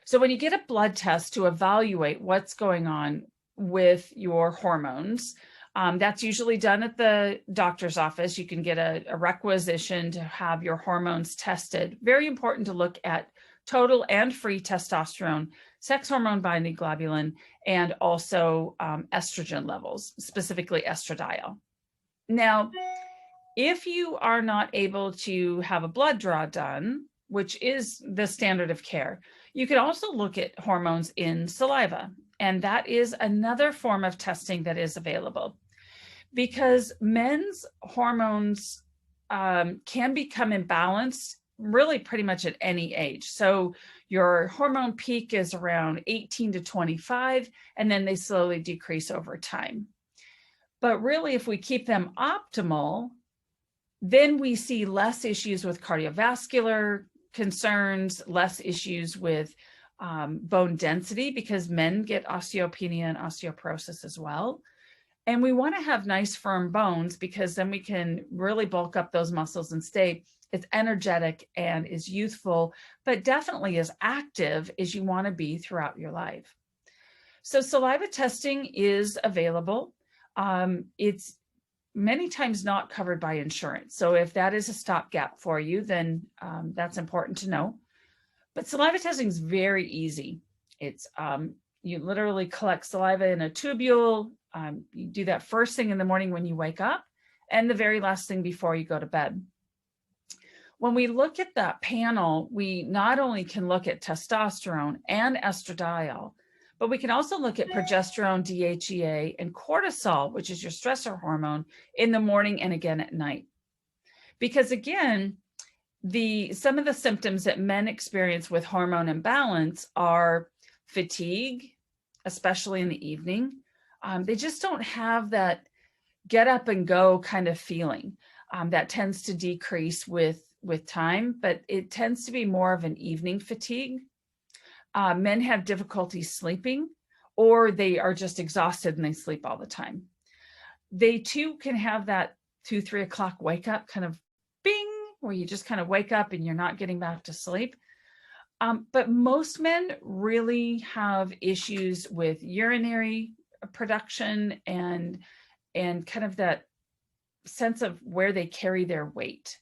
So when you get a blood test to evaluate what's going on with your hormones, that's usually done at the doctor's office. You can get a requisition to have your hormones tested. Very important to look at total and free testosterone, sex hormone binding globulin, and also estrogen levels, specifically estradiol. Now, if you are not able to have a blood draw done, which is the standard of care, you can also look at hormones in saliva. And that is another form of testing that is available, because men's hormones can become imbalanced really pretty much at any age. So your hormone peak is around 18 to 25, and then they slowly decrease over time. But really, if we keep them optimal, then we see less issues with cardiovascular concerns, less issues with bone density, because men get osteopenia and osteoporosis as well. And we want to have nice firm bones, because then we can really bulk up those muscles and stay as energetic and as youthful, but definitely as active as you want to be throughout your life. So saliva testing is available. It's many times not covered by insurance. So if that is a stopgap for you, then that's important to know. But saliva testing is very easy. It's you literally collect saliva in a tubule. You do that first thing in the morning when you wake up, and the very last thing before you go to bed. When we look at that panel, we not only can look at testosterone and estradiol, but we can also look at progesterone, DHEA, and cortisol, which is your stressor hormone, in the morning and again at night. Because again, some of the symptoms that men experience with hormone imbalance are fatigue, especially in the evening. They just don't have that get up and go kind of feeling. That tends to decrease with time, but it tends to be more of an evening fatigue. Men have difficulty sleeping, or they are just exhausted and they sleep all the time. They too can have that 2-3 o'clock wake up kind of bing, where you just kind of wake up and you're not getting back to sleep. But most men really have issues with urinary production and kind of that sense of where they carry their weight.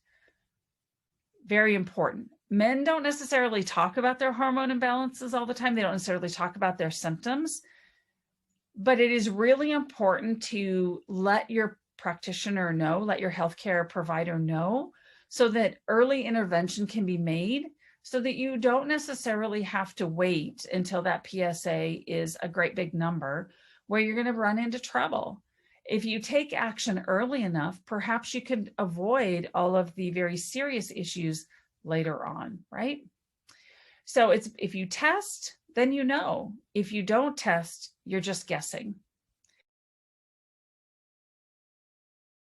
Very important. Men don't necessarily talk about their hormone imbalances all the time. They don't necessarily talk about their symptoms, but it is really important to let your practitioner know, let your healthcare provider know, so that early intervention can be made, so that you don't necessarily have to wait until that PSA is a great big number where you're going to run into trouble. If you take action early enough, perhaps you could avoid all of the very serious issues later on, right? So if you test, then you know. If you don't test, you're just guessing.